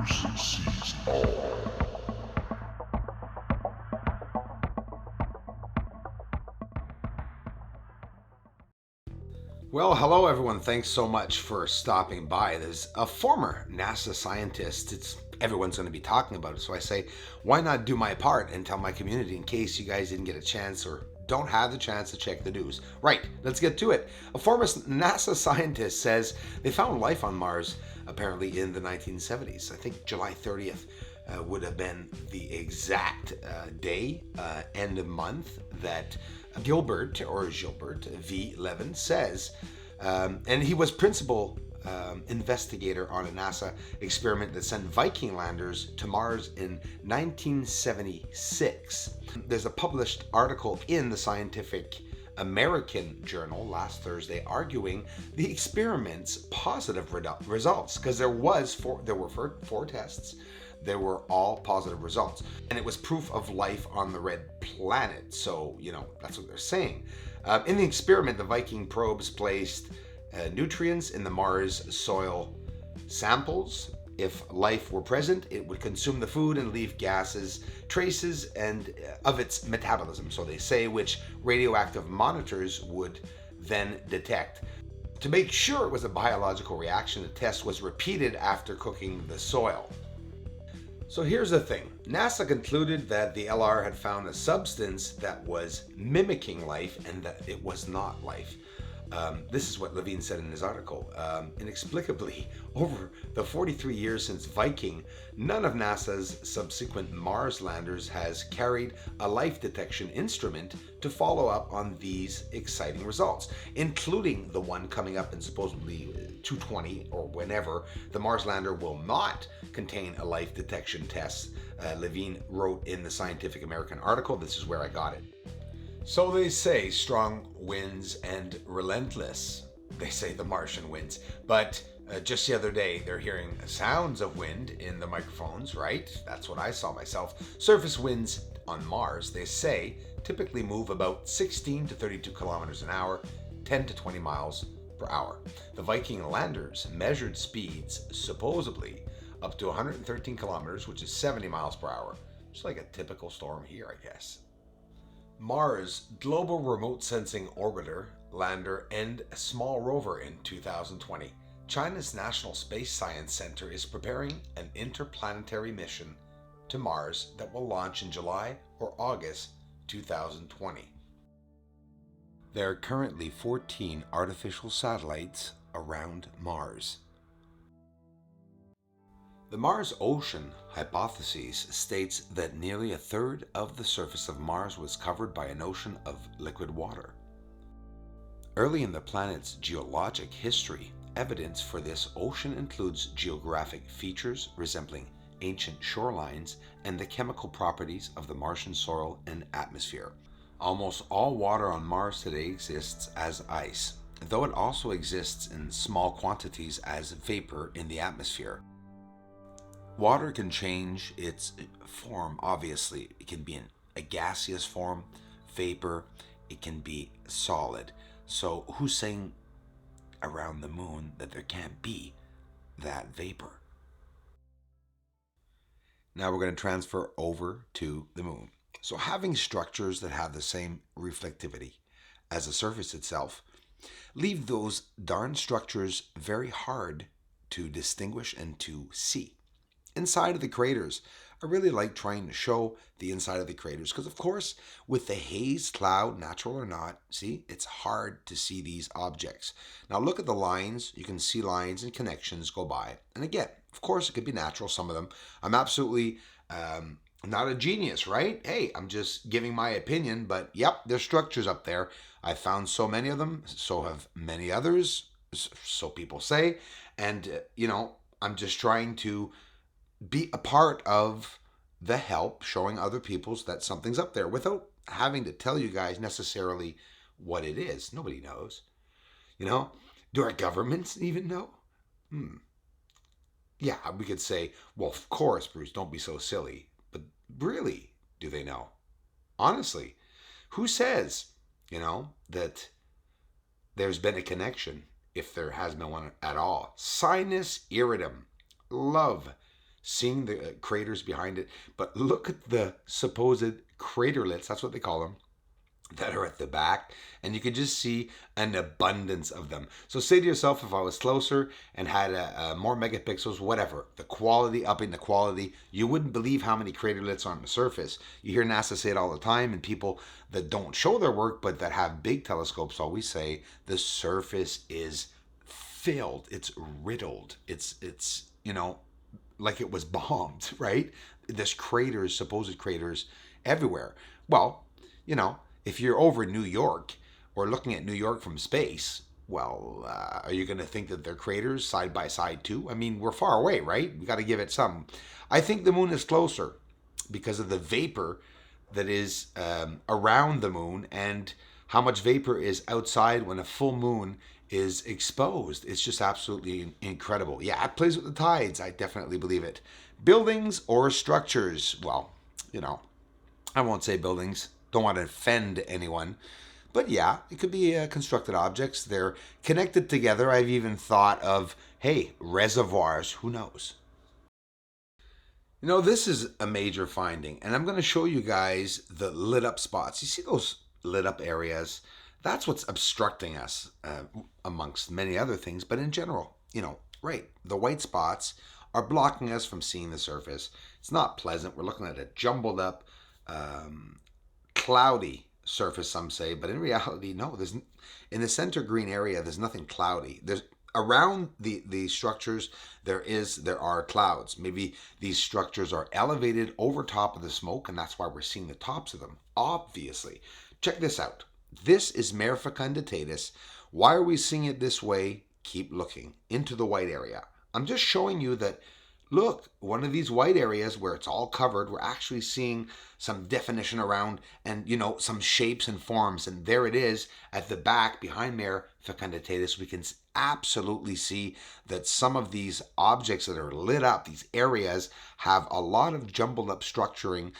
Mercy sees all. Well, hello everyone. Thanks so much for stopping by. There's a former NASA scientist. Everyone's going to be talking about it. So I say, why not do my part and tell my community in case you guys didn't get a chance or don't have the chance to check the news. Right, let's get to it. A former NASA scientist says they found life on Mars apparently in the 1970s. I think July 30th would have been the exact day, end of month that Gilbert V. Levin says, and he was principal investigator on a NASA experiment that sent Viking landers to Mars in 1976. There's a published article in the Scientific American Journal last Thursday arguing the experiment's positive results, because there were four tests. They were all positive results, and it was proof of life on the red planet. So, that's what they're saying. In the experiment, the Viking probes placed nutrients in the Mars soil samples. If life were present, it would consume the food and leave gases, traces, and of its metabolism, so they say, which radioactive monitors would then detect. To make sure it was a biological reaction, the test was repeated after cooking the soil. So here's the thing. NASA concluded that the LR had found a substance that was mimicking life and that it was not life. This is what Levine said in his article. Inexplicably, over the 43 years since Viking, none of NASA's subsequent Mars landers has carried a life detection instrument to follow up on these exciting results, including the one coming up in supposedly 220 or whenever. The Mars lander will not contain a life detection test, Levine wrote in the Scientific American article. This is where I got it. So they say strong winds and relentless. They say the Martian winds. But just the other day, they're hearing sounds of wind in the microphones, right? That's what I saw myself. Surface winds on Mars, they say, typically move about 16 to 32 kilometers an hour, 10 to 20 miles per hour. The Viking landers measured speeds, supposedly, up to 113 kilometers, which is 70 miles per hour. Just like a typical storm here, I guess. Mars Global Remote Sensing Orbiter, Lander, and a small rover in 2020. China's National Space Science Center is preparing an interplanetary mission to Mars that will launch in July or August 2020. There are currently 14 artificial satellites around Mars. The Mars Ocean Hypothesis states that nearly a third of the surface of Mars was covered by an ocean of liquid water. Early in the planet's geologic history, evidence for this ocean includes geographic features resembling ancient shorelines and the chemical properties of the Martian soil and atmosphere. Almost all water on Mars today exists as ice, though it also exists in small quantities as vapor in the atmosphere. Water can change its form, obviously. It can be in a gaseous form, vapor, it can be solid. So who's saying around the moon that there can't be that vapor? Now we're going to transfer over to the moon. So having structures that have the same reflectivity as the surface itself leave those darn structures very hard to distinguish and to see. Inside of the craters, I really like trying to show the inside of the craters because, of course, with the haze cloud, natural or not, see, it's hard to see these objects. Now look at the lines. You can see lines and connections go by. And again, of course, it could be natural, some of them. I'm absolutely not a genius, right? Hey, I'm just giving my opinion, but yep, there's structures up there. I found so many of them, so have many others, so people say. And, I'm just trying to be a part of the help showing other people's that something's up there without having to tell you guys necessarily what it is. Nobody knows. Do our governments even know? Yeah, we could say, well, of course, Bruce, don't be so silly. But really, do they know? Honestly, who says, that there's been a connection, if there has been one at all? Sinus irritum. Love seeing the craters behind it. But look at the supposed craterlets, that's what they call them, that are at the back, and you can just see an abundance of them. So say to yourself, if I was closer and had more megapixels, whatever, the quality, upping the quality, you wouldn't believe how many craterlets are on the surface. You hear NASA say it all the time, and people that don't show their work but that have big telescopes always say the surface is filled, it's riddled, it's like it was bombed, right? There's craters, supposed craters everywhere. Well, if you're over New York or looking at New York from space, well, are you going to think that they're craters side by side too? I mean, we're far away, right? We got to give it some. I think the moon is closer because of the vapor that is around the moon and how much vapor is outside when a full moon is exposed. It's just absolutely incredible. Yeah, it plays with the tides. I definitely believe it. Buildings or structures? Well, I won't say buildings. Don't want to offend anyone. But yeah, it could be constructed objects. They're connected together. I've even thought of, hey, reservoirs. Who knows? This is a major finding, and I'm going to show you guys the lit up spots. You see those lit up areas? That's what's obstructing us, amongst many other things. But in general, right, the white spots are blocking us from seeing the surface. It's not pleasant. We're looking at a jumbled up, cloudy surface, some say, but in reality, no. There's in the center green area. There's nothing cloudy. There's around the structures. There are clouds. Maybe these structures are elevated over top of the smoke, and that's why we're seeing the tops of them. Obviously, check this out. This is Mare fecunditatis. Why are we seeing it this way? Keep looking into the white area. I'm just showing you that. Look, one of these white areas where it's all covered, we're actually seeing some definition around and, some shapes and forms. And there it is at the back behind Mare fecunditatis. We can absolutely see that some of these objects that are lit up, these areas, have a lot of jumbled up structuring,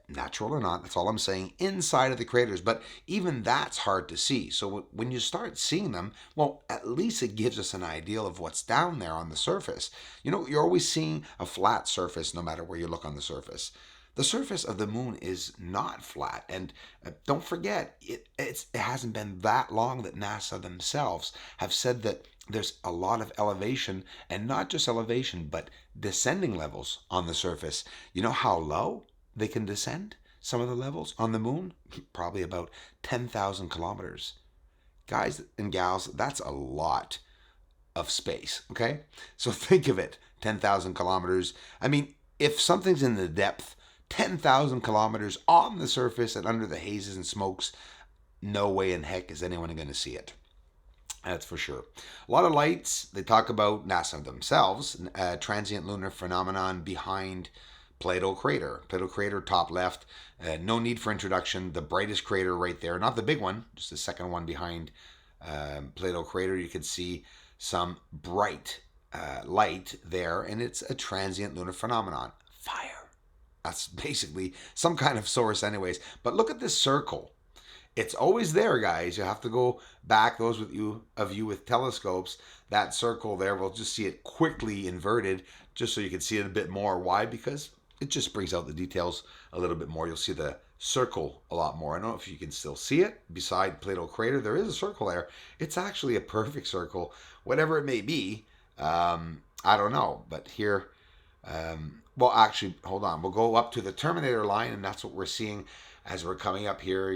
natural or not, that's all I'm saying, inside of the craters. But even that's hard to see. So when you start seeing them, well, at least it gives us an idea of what's down there on the surface. You're always seeing a flat surface no matter where you look on the surface. The surface of the moon is not flat. And don't forget, it hasn't been that long that NASA themselves have said that there's a lot of elevation, and not just elevation, but descending levels on the surface. You know how low they can descend? Some of the levels on the moon? Probably about 10,000 kilometers. Guys and gals, that's a lot of space, okay? So think of it, 10,000 kilometers. I mean, if something's in the depth, 10,000 kilometers on the surface and under the hazes and smokes, no way in heck is anyone going to see it. That's for sure. A lot of lights. They talk about NASA themselves, transient lunar phenomenon behind Plato crater. Plato crater, top left. No need for introduction. The brightest crater right there. Not the big one, just the second one behind Plato crater. You can see some bright light there, and it's a transient lunar phenomenon. Fire. That's basically some kind of source anyways. But look at this circle. It's always there, guys. You have to go back, those of you with telescopes, that circle there, we'll just see it quickly inverted just so you can see it a bit more. Why? Because it just brings out the details a little bit more. You'll see the circle a lot more. I don't know if you can still see it. Beside Plato crater, there is a circle there. It's actually a perfect circle, whatever it may be. I don't know. But here, well, actually, hold on. We'll go up to the Terminator line, and that's what we're seeing as we're coming up here.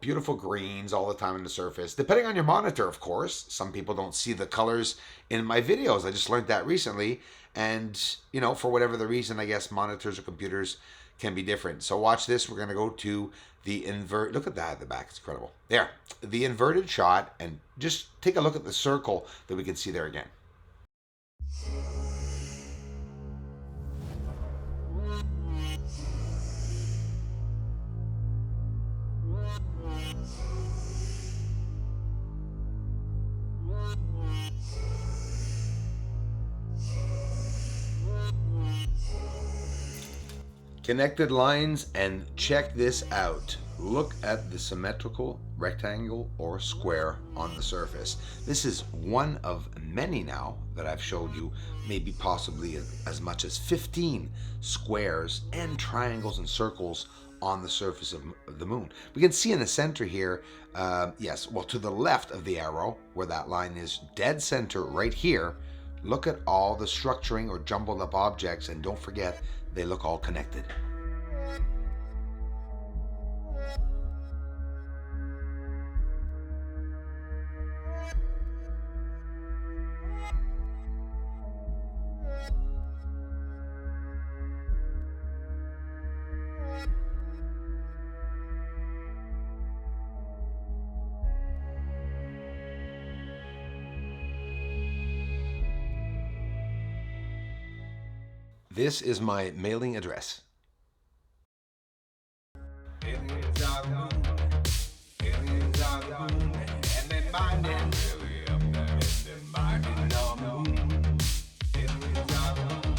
Beautiful greens all the time on the surface. Depending on your monitor, of course. Some people don't see the colors in my videos. I just learned that recently. And, for whatever the reason, I guess monitors or computers can be different. So watch this. We're going to go to the invert. Look at that at the back. It's incredible. There. The inverted shot. And just take a look at the circle that we can see there again. Connected lines, and check this out. Look at the symmetrical rectangle or square on the surface. This is one of many now that I've showed you, maybe possibly as much as 15 squares and triangles and circles on the surface of the moon. We can see in the center here, yes, well, to the left of the arrow, where that line is dead center right here, look at all the structuring or jumbled up objects, and don't forget, they look all connected. This is my mailing address. Aliens are the moon. Aliens are the moon. And they're mining really up there. And they're mining on the moon. Aliens are the moon.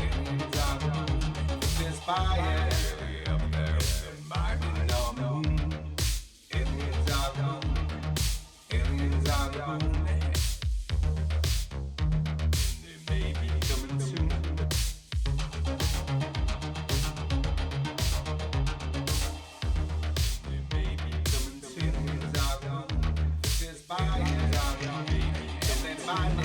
Aliens are the moon. There's fire really up there. And they're mining on the moon. Aliens are the moon. Aliens are the moon. They may be coming soon. Aliens are the moon. There's fire. Aliens are the moon. And they're mining.